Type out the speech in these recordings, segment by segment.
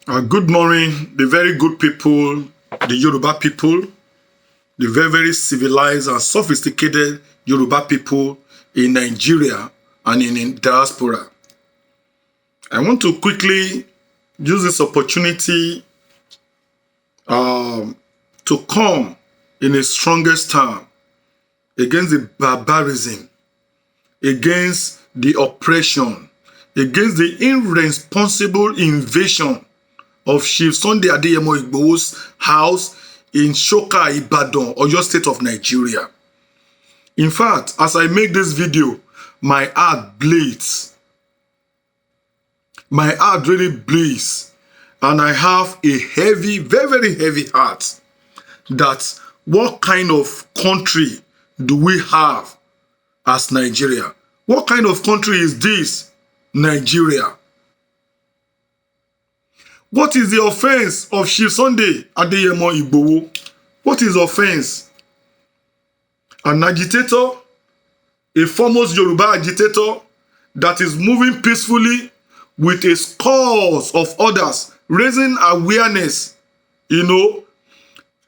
Good morning, the very good people, the Yoruba people, the very, very civilized and sophisticated Yoruba people in Nigeria and in diaspora. I want to quickly use this opportunity to come in a strongest term against the barbarism, against the oppression, against the irresponsible invasion of Chief Sunday Adeyemo Igboho's house in Shoka, Ibadan, Oyo State of Nigeria. In fact, as I make this video, my heart bleeds. My heart really bleeds. And I have a heavy, very, very heavy heart that what kind of country do we have as Nigeria? What kind of country is this, Nigeria? What is the offense of Chief Sunday Adeyemo Igboho? What is offense? An agitator, a famous Yoruba agitator that is moving peacefully with a scores of others, raising awareness, in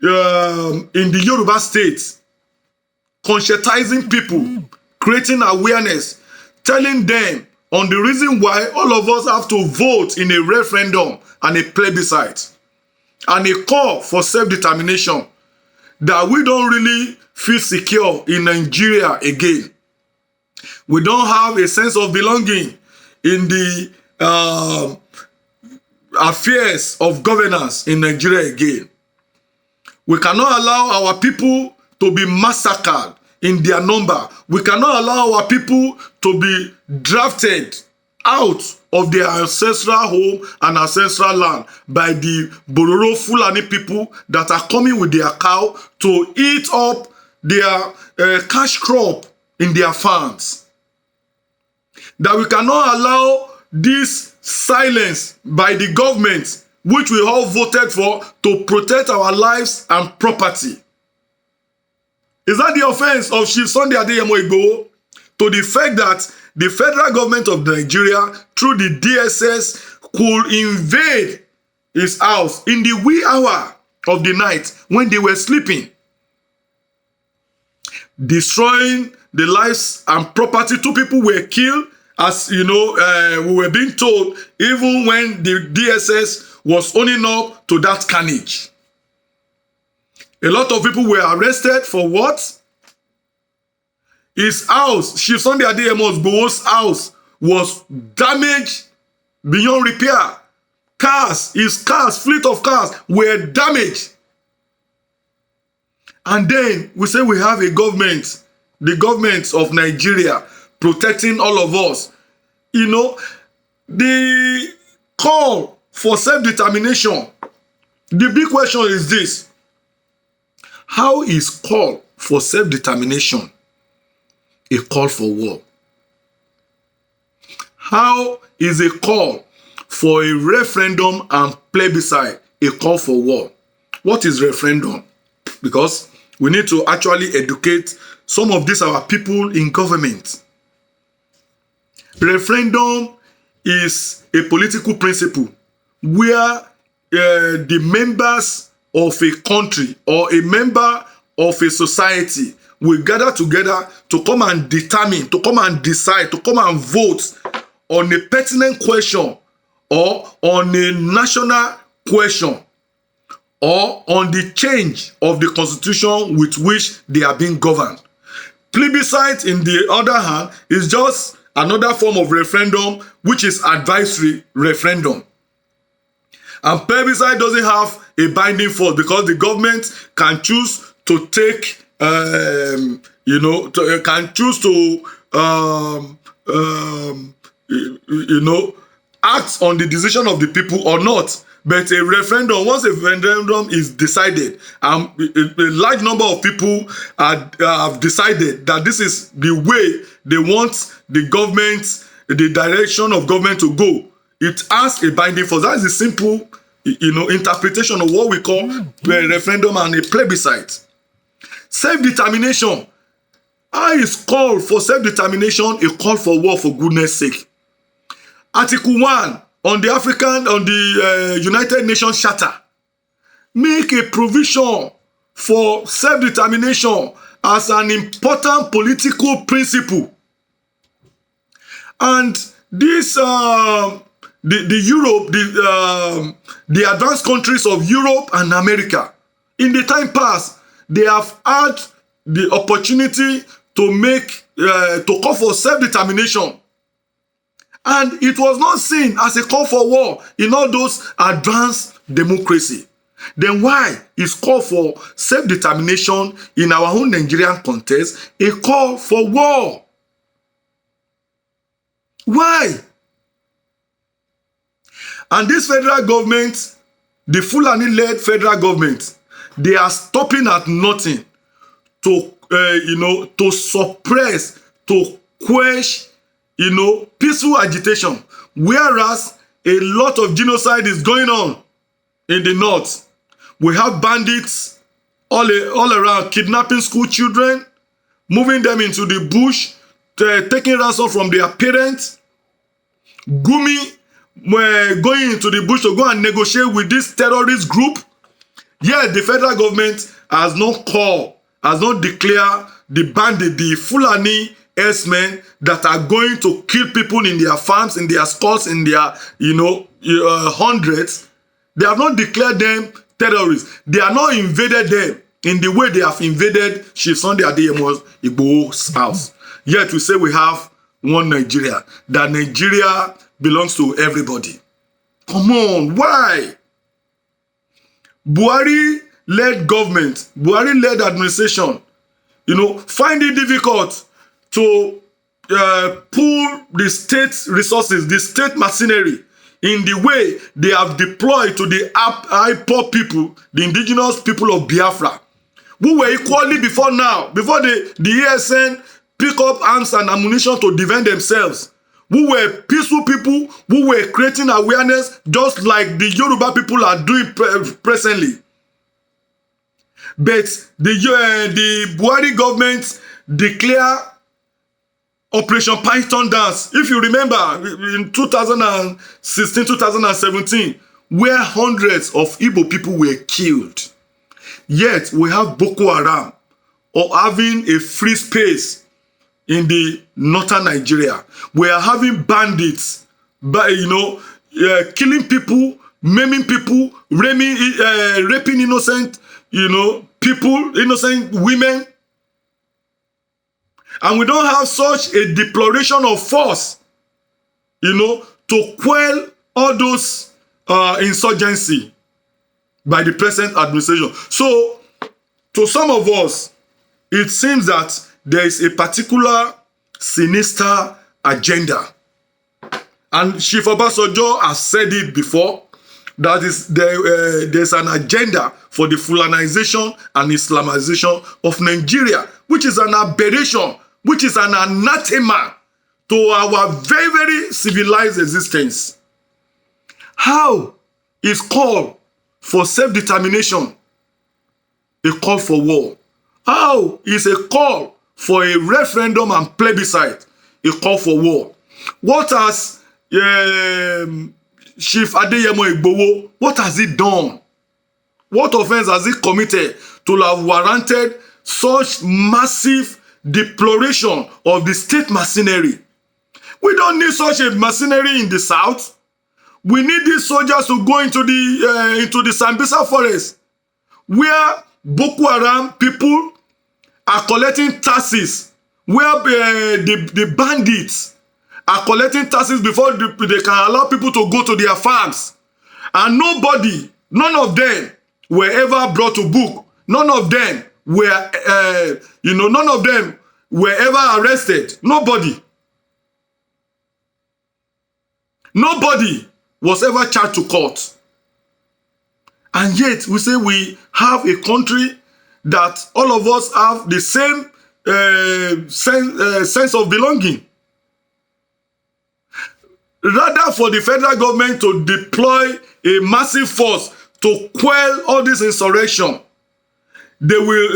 the Yoruba state, conscientizing people, creating awareness, telling them on the reason why all of us have to vote in a referendum and a plebiscite and a call for self-determination, that we don't really feel secure in Nigeria again. We don't have a sense of belonging in the affairs of governance in Nigeria again. We cannot allow our people to be massacred in their number. We cannot allow our people to be drafted out of their ancestral home and ancestral land by the Bororo Fulani people that are coming with their cow to eat up their cash crop in their farms. That we cannot allow this silence by the government, which we all voted for, to protect our lives and property. Is that the offense of Chief Sunday Adeyemo Igboho? To the fact that the federal government of Nigeria, through the DSS, could invade his house in the wee hour of the night when they were sleeping, destroying the lives and property. 2 people were killed, as we were being told, even when the DSS was owning up to that carnage. A lot of people were arrested for what? His house, Chief Sunday Adeyemo Igboho's house, was damaged beyond repair. His cars, fleet of cars were damaged. And then we say we have a government, the government of Nigeria, protecting all of us. The call for self-determination, the big question is this: how is call for self-determination a call for war? How is a call for a referendum and plebiscite a call for war? What is referendum? Because we need to actually educate some of these our people in government. Referendum is a political principle where the members of a country or a member of a society will gather together to come and determine, to come and decide, to come and vote on a pertinent question or on a national question or on the change of the constitution with which they are being governed. Plebiscite, in the other hand, is just another form of referendum, which is advisory referendum. And plebiscite doesn't have a binding force because the government can choose to take, can choose to, act on the decision of the people or not. But a referendum, once a referendum is decided, a large number of people have decided that this is the way they want the government, the direction of government to go. It has a binding force. That is the simple, interpretation of what we call a referendum and a plebiscite. Self-determination. How is call for self-determination a call for war, for goodness sake? Article 1 on the United Nations Charter, make a provision for self-determination as an important political principle. And this, the advanced countries of Europe and America, in the time past, they have had the opportunity to make, to call for self-determination. And it was not seen as a call for war in all those advanced democracy. Then why is call for self-determination in our own Nigerian context a call for war? Why? And this federal government, the Fulani-led federal government, they are stopping at nothing to, to suppress, to quench, peaceful agitation. Whereas a lot of genocide is going on in the north. We have bandits all around, kidnapping school children, moving them into the bush, taking ransom from their parents. Gumi going into the bush to go and negotiate with this terrorist group. Yet the federal government has not called, has not declared the bandit, the Fulani herdsmen that are going to kill people in their farms, in their squads, in their, hundreds. They have not declared them terrorists. They are not invaded them in the way they have invaded Chief Sunday Adeyemo Igboho's house. Yet we say we have one Nigeria. That Nigeria belongs to everybody. Come on, why? Buhari-led government, Buhari-led administration, find it difficult to pull the state resources, the state machinery, in the way they have deployed to the IPOB people, the indigenous people of Biafra, who were equally before now, before the ESN pick up arms and ammunition to defend themselves, who were peaceful people, who were creating awareness, just like the Yoruba people are doing presently. But the Buhari government declare Operation Python Dance. If you remember, in 2016, 2017, where hundreds of Igbo people were killed. Yet, we have Boko Haram or having a free space in the northern Nigeria. We are having bandits, killing people, maiming people, raping innocent, people, innocent women. And we don't have such a declaration of force, to quell all those insurgency by the present administration. So, to some of us, it seems that there is a particular sinister agenda. And Chief Obasanjo has said it before, that is there's an agenda for the Fulanization and Islamization of Nigeria, which is an aberration, which is an anathema to our very, very civilized existence. How is call for self-determination a call for war? How is a call for a referendum and plebiscite a call for war? What has Chief Adeyemo Igboho, what has he done? What offense has he committed to have warranted such massive deploration of the state machinery? We don't need such a machinery in the south. We need these soldiers to go into the Sambisa forest, where Boko Haram people are collecting taxes, where the bandits are collecting taxes before they can allow people to go to their farms. And none of them were ever brought to book. None of them were, none of them were ever arrested. Nobody was ever charged to court. And yet, we say we have a country that all of us have the same sense of belonging. Rather for the federal government to deploy a massive force to quell all this insurrection, they will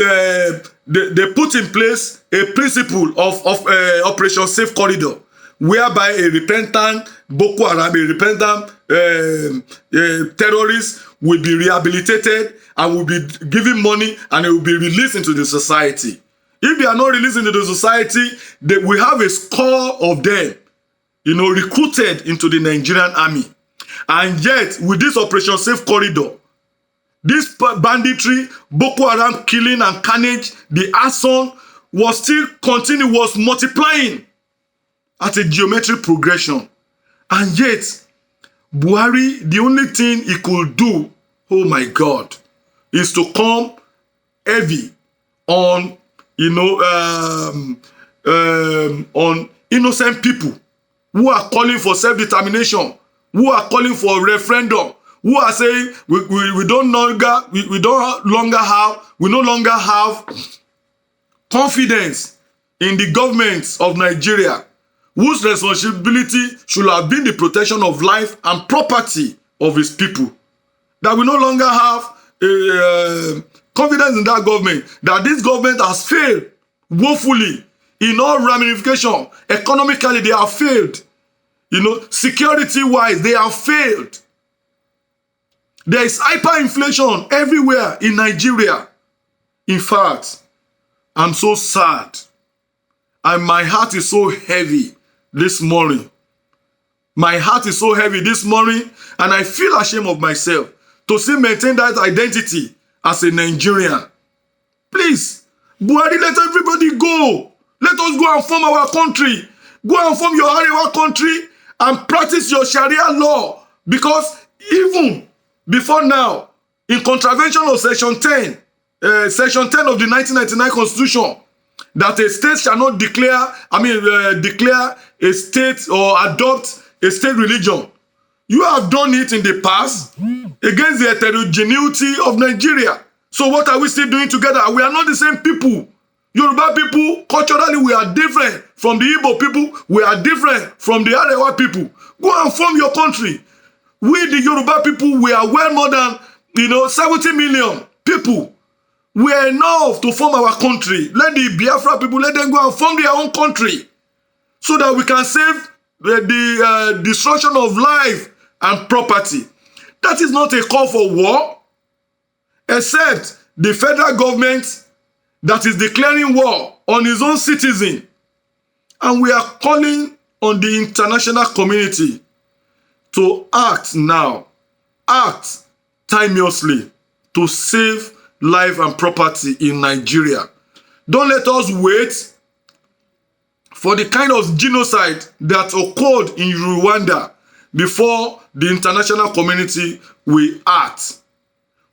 they put in place a principle of Operation Safe Corridor, whereby a repentant Boko Haram, a repentant terrorists will be rehabilitated and will be given money and they will be released into the society. If they are not released into the society, we have a score of them, recruited into the Nigerian army. And yet, with this Operation Safe Corridor, this banditry, Boko Haram killing and carnage, the arson was still continuing, was multiplying at a geometric progression. And yet, Buhari, the only thing he could do, oh my God, is to come heavy on, on innocent people who are calling for self-determination, who are calling for a referendum, who are saying we no longer have confidence in the government of Nigeria, whose responsibility should have been the protection of life and property of his people. That we no longer have confidence in that government, that this government has failed woefully in all ramifications. Economically, they have failed. Security-wise, they have failed. There is hyperinflation everywhere in Nigeria. In fact, I'm so sad. And my heart is so heavy this morning. My heart is so heavy this morning, and I feel ashamed of myself to still maintain that identity as a Nigerian. Please, Buhari, let everybody go. Let us go and form our country. Go and form your Arewa country and practice your Sharia law. Because even before now, in contravention of Section 10 of the 1999 Constitution, that a state shall not declare a state or adopt a state religion. You have done it in the past against the heterogeneity of Nigeria. So what are we still doing together? We are not the same people. Yoruba people, culturally, we are different from the Igbo people. We are different from the Arewa people. Go and form your country. We, the Yoruba people, we are well more than 70 million people. We are enough to form our country. Let the Biafra people, let them go and form their own country so that we can save the destruction of life and property. That is not a call for war, except the federal government that is declaring war on its own citizen. And we are calling on the international community to act now, act timeously to save life and property in Nigeria. Don't let us wait for the kind of genocide that occurred in Rwanda before the international community will act.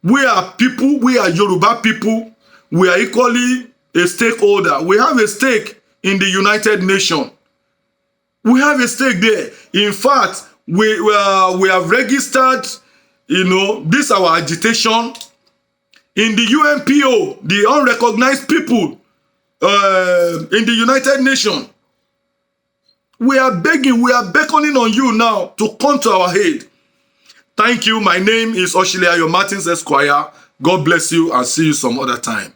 We are people, we are Yoruba people, we are equally a stakeholder. We have a stake in the United Nations. We have a stake there. In fact, we have registered, this our agitation in the UNPO, the unrecognized people in the United Nations. We are begging, we are beckoning on you now to come to our aid. Thank you. My name is Oshile Ayo Martins Esquire. God bless you and see you some other time.